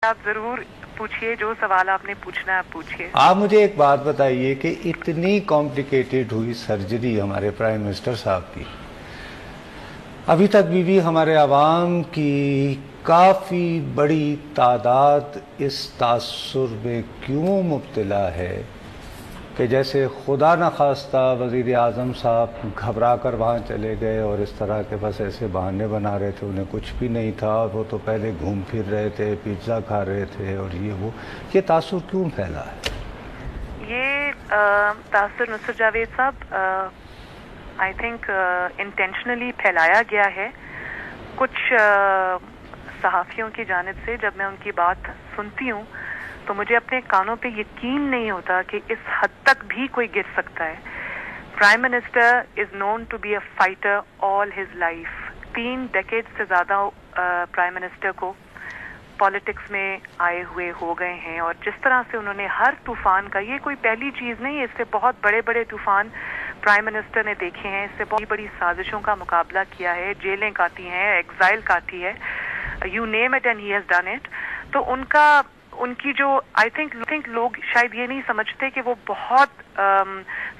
आप जरूर पूछिए, जो सवाल आपने पूछना है आप पूछिए। आप मुझे एक बात बताइए कि इतनी कॉम्प्लिकेटेड हुई सर्जरी हमारे प्राइम मिनिस्टर साहब की, अभी तक भी हमारे आवाम की काफ़ी बड़ी तादाद इस तासुर में क्यों मुब्तला है कि जैसे खुदा न खास्ता वज़ीर आज़म साहब घबरा कर वहाँ चले गए और इस तरह के बस ऐसे बहाने बना रहे थे, उन्हें कुछ भी नहीं था, वो तो पहले घूम फिर रहे थे, पिज़्ज़ा खा रहे थे और ये तासुर क्यों फैला है? ये तासुर नुसरत जावेद साहब आई थिंक इंटेंशनली फैलाया गया है कुछ सहाफ़ियों की जानिब से। जब मैं उनकी बात सुनती हूँ तो मुझे अपने कानों पे यकीन नहीं होता कि इस हद तक भी कोई गिर सकता है। Prime minister is known to be a fighter all his life. 3 decade से ज़्यादा प्राइम मिनिस्टर को पॉलिटिक्स में आए हुए हो गए हैं, और जिस तरह से उन्होंने हर तूफान का, ये कोई पहली चीज़ नहीं है, इससे बहुत बड़े बड़े तूफान प्राइम मिनिस्टर ने देखे हैं, इससे बहुत बड़ी साजिशों का मुकाबला किया है, जेलें काटी हैं, एग्जाइल काटी है, you name it and he has done it. तो उनकी जो आई थिंक लोग शायद ये नहीं समझते कि वो बहुत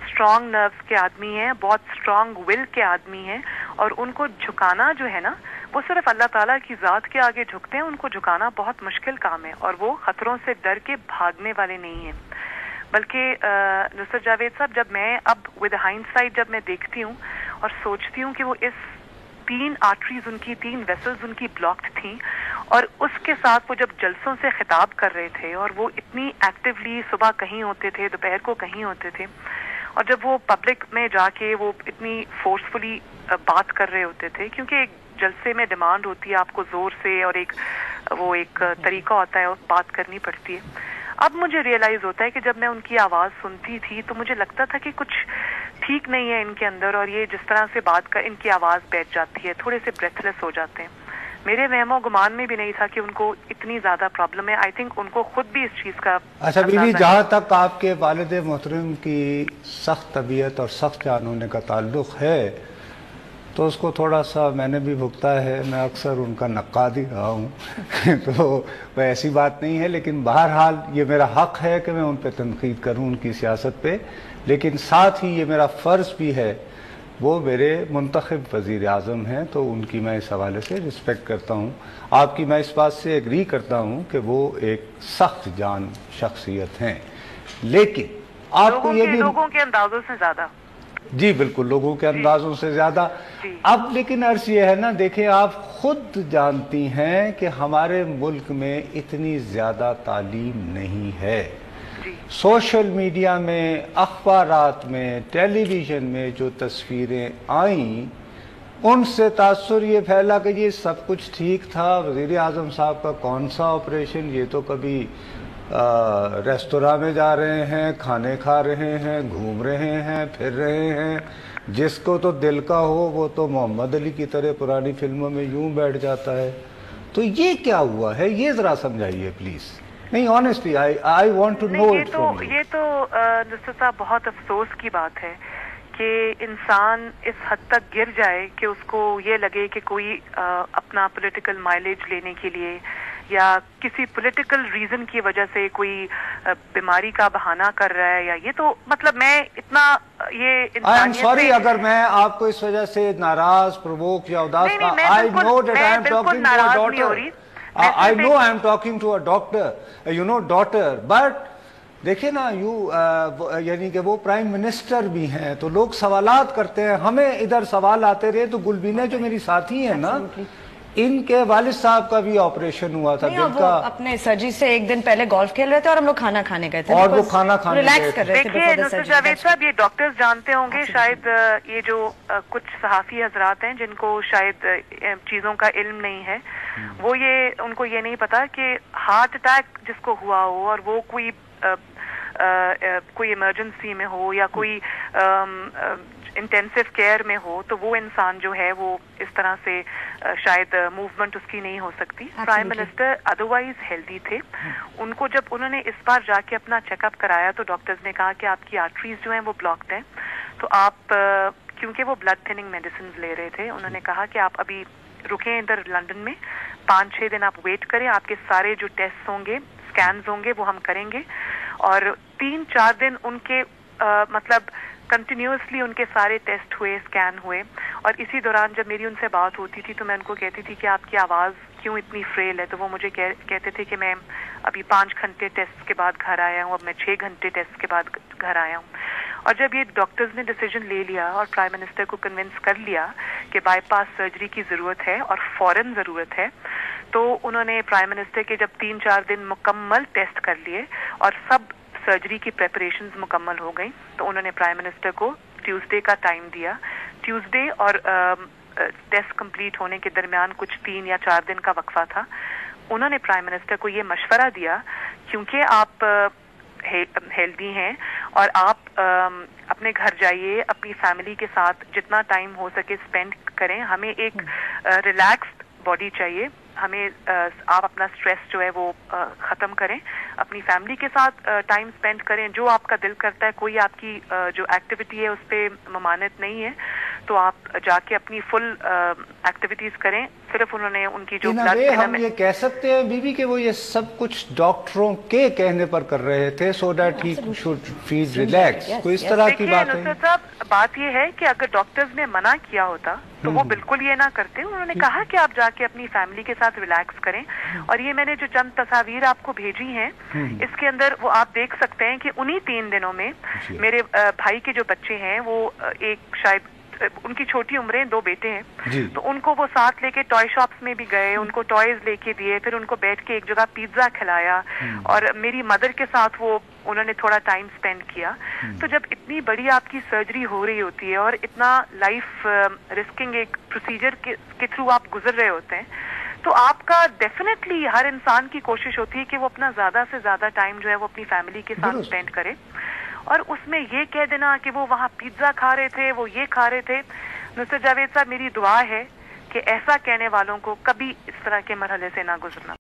स्ट्रॉन्ग नर्व्स के आदमी हैं, बहुत स्ट्रॉन्ग विल के आदमी हैं, और उनको झुकाना जो है ना, वो सिर्फ अल्लाह ताला की ज़ात के आगे झुकते हैं। उनको झुकाना बहुत मुश्किल काम है, और वो खतरों से डर के भागने वाले नहीं हैं। बल्कि नुसरत जावेद साहब, जब मैं अब विद हाइंडसाइट जब मैं देखती हूँ और सोचती हूँ कि वो इस 3 आर्टरीज उनकी, 3 वेसल्स उनकी ब्लॉक्ड थी, और उसके साथ वो जब जलसों से खिताब कर रहे थे, और वो इतनी एक्टिवली सुबह कहीं होते थे, दोपहर को कहीं होते थे, और जब वो पब्लिक में जाके वो इतनी फोर्सफुली बात कर रहे होते थे, क्योंकि एक जलसे में डिमांड होती है आपको जोर से, और एक तरीका होता है, बात करनी पड़ती है। अब मुझे रियलाइज होता है कि जब मैं उनकी आवाज़ सुनती थी तो मुझे लगता था कि कुछ ठीक नहीं है इनके अंदर, और ये जिस तरह से बात कर, इनकी आवाज़ बैठ जाती है, थोड़े से ब्रेथलेस हो जाते हैं। मेरे वहमो गुमान में भी नहीं था कि उनको इतनी ज़्यादा प्रॉब्लम है। आई थिंक उनको खुद भी इस चीज़ का अच्छा बीवी, जहाँ तक आपके वालिद मोहतरम की सख्त तबीयत और सख्त जान होने का ताल्लुक़ है, तो उसको थोड़ा सा मैंने भी भुगता है, मैं अक्सर उनका नक्काद ही रहा हूँ तो वह ऐसी बात नहीं है, लेकिन बहरहाल ये मेरा हक़ है कि मैं उन पर तनकीद करूँ उनकी सियासत पे, लेकिन साथ ही ये मेरा फ़र्ज़ भी है, वो मेरे मुंतखब वज़ीर आज़म हैं, तो उनकी मैं इस हवाले से रिस्पेक्ट करता हूँ। आपकी मैं इस बात से एग्री करता हूँ कि वो एक सख्त जान शख्सियत हैं, लेकिन आपको ये भी लोगों के अंदाज़ों से ज़्यादा, जी बिल्कुल, लोगों के अंदाजों से ज़्यादा। अब लेकिन अर्ज़ ये है ना, देखिए आप खुद जानती हैं कि हमारे मुल्क में इतनी ज़्यादा तालीम नहीं है। सोशल मीडिया में, अखबारात में, टेलीविज़न में जो तस्वीरें आईं, उनसे तासुर ये फैला कि ये सब कुछ ठीक था, वज़ीर आज़म साहब का कौन सा ऑपरेशन, ये तो कभी रेस्तोरां में जा रहे हैं, खाने खा रहे हैं, घूम रहे हैं, फिर रहे हैं, जिसको तो दिल का हो वो तो मोहम्मद अली की तरह पुरानी फिल्मों में यूं बैठ जाता है। तो ये क्या हुआ है, ये ज़रा समझाइए प्लीज़। नहीं, honestly I want to know it from you. ये तो नुसरत साहब बहुत अफसोस की बात है कि इंसान इस हद तक गिर जाए कि उसको ये लगे कि कोई अपना पॉलिटिकल माइलेज लेने के लिए या किसी पॉलिटिकल रीजन की वजह से कोई बीमारी का बहाना कर रहा है, या ये तो मतलब मैं इतना ये आई एम सॉरी अगर मैं आपको इस वजह से नाराज, प्रोवोक या उदास, I know that I am talking to a daughter, I know I am talking to a doctor, you know daughter, but देखिए ना, यानी कि वो प्राइम मिनिस्टर भी हैं, तो लोग सवालात करते हैं, हमें इधर सवाल आते रहे। तो गुलबीना जो मेरी साथी है ना, इनके वालिद साहब का भी ऑपरेशन हुआ था, जिनका अपने सर्जरी से एक दिन पहले गोल्फ खेल रहे थे और हम लोग खाना खाने गए थे, और वो खाना खाने रिलैक्स कर रहे थे। देखिए नुसरत जावेद साहब, ये डॉक्टर्स जानते होंगे शायद, ये जो कुछ सहाफ़ी हजरात हैं जिनको शायद चीज़ों का इल्म नहीं है, वो ये उनको ये नहीं पता कि हार्ट अटैक जिसको हुआ हो और वो कोई इमरजेंसी में हो या कोई इंटेंसिव केयर में हो, तो वो इंसान जो है वो इस तरह से शायद मूवमेंट उसकी नहीं हो सकती। प्राइम मिनिस्टर अदरवाइज हेल्दी थे। उनको जब उन्होंने इस बार जाके अपना चेकअप कराया तो डॉक्टर्स ने कहा कि आपकी आर्टरीज जो हैं वो ब्लॉक्ड हैं, तो आप क्योंकि वो ब्लड थिनिंग मेडिसिन ले रहे थे, उन्होंने कहा कि आप अभी रुके इधर लंदन में, 5-6 दिन आप वेट करें, आपके सारे जो टेस्ट होंगे, स्कैन्स होंगे, वो हम करेंगे। और 3-4 दिन उनके मतलब कंटिन्यूसली उनके सारे टेस्ट हुए, स्कैन हुए। और इसी दौरान जब मेरी उनसे बात होती थी तो मैं उनको कहती थी कि आपकी आवाज़ क्यों इतनी फ्रेल है, तो वो मुझे कहते थे कि मैं अभी 5 घंटे टेस्ट के बाद घर आया हूँ, अब मैं 6 घंटे टेस्ट के बाद घर आया हूँ। और जब ये डॉक्टर्स ने डिसीजन ले लिया और प्राइम मिनिस्टर को कन्विंस कर लिया कि बाईपास सर्जरी की ज़रूरत है और फौरन ज़रूरत है, तो उन्होंने प्राइम मिनिस्टर के जब 3-4 दिन मुकम्मल टेस्ट कर लिए और सब सर्जरी की प्रेपरेशंस मुकम्मल हो गई, तो उन्होंने प्राइम मिनिस्टर को ट्यूसडे का टाइम दिया। ट्यूसडे और टेस्ट कंप्लीट होने के दरमियान कुछ 3 या 4 दिन का वक्फा था। उन्होंने प्राइम मिनिस्टर को ये मशवरा दिया, क्योंकि आप हेल्दी हैं और आप अपने घर जाइए, अपनी फैमिली के साथ जितना टाइम हो सके स्पेंड करें। हमें एक रिलैक्स्ड बॉडी चाहिए, हमें आप अपना स्ट्रेस जो है वो ख़त्म करें, अपनी फैमिली के साथ टाइम स्पेंड करें, जो आपका दिल करता है। कोई आपकी जो एक्टिविटी है उस पर ममानत नहीं है, तो आप जाके अपनी फुल एक्टिविटीज करें। सिर्फ उन्होंने उनकी जो हम ये कह सकते हैं बीबी कि वो ये सब कुछ डॉक्टरों के कहने पर कर रहे थे, so that he should feel relax. कोई इस तरह की बात है? नुसरत साहब, बात ये है कि अगर डॉक्टर्स ने मना किया होता तो वो बिल्कुल ये ना करते। उन्होंने कहा कि आप जाके अपनी फैमिली के साथ रिलैक्स करें। और ये मैंने जो चंद तस्वीर आपको भेजी हैं, इसके अंदर वो आप देख सकते हैं कि उन्हीं 3 दिनों में मेरे भाई के जो बच्चे हैं, वो एक शायद उनकी छोटी उम्रें, 2 बेटे हैं, तो उनको वो साथ लेके टॉय शॉप्स में भी गए, उनको टॉयज लेके दिए, फिर उनको बैठ के एक जगह पिज्जा खिलाया और मेरी मदर के साथ वो उन्होंने थोड़ा टाइम स्पेंड किया। तो जब इतनी बड़ी आपकी सर्जरी हो रही होती है और इतना लाइफ रिस्किंग एक प्रोसीजर के थ्रू आप गुजर रहे होते हैं, तो आपका डेफिनेटली हर इंसान की कोशिश होती है कि वो अपना ज्यादा से ज्यादा टाइम जो है वो अपनी फैमिली के साथ स्पेंड करे। और उसमें ये कह देना कि वो वहाँ पिज्जा खा रहे थे, वो ये खा रहे थे। नुसरत जावेद साहब, मेरी दुआ है कि ऐसा कहने वालों को कभी इस तरह के मरहले से ना गुजरना।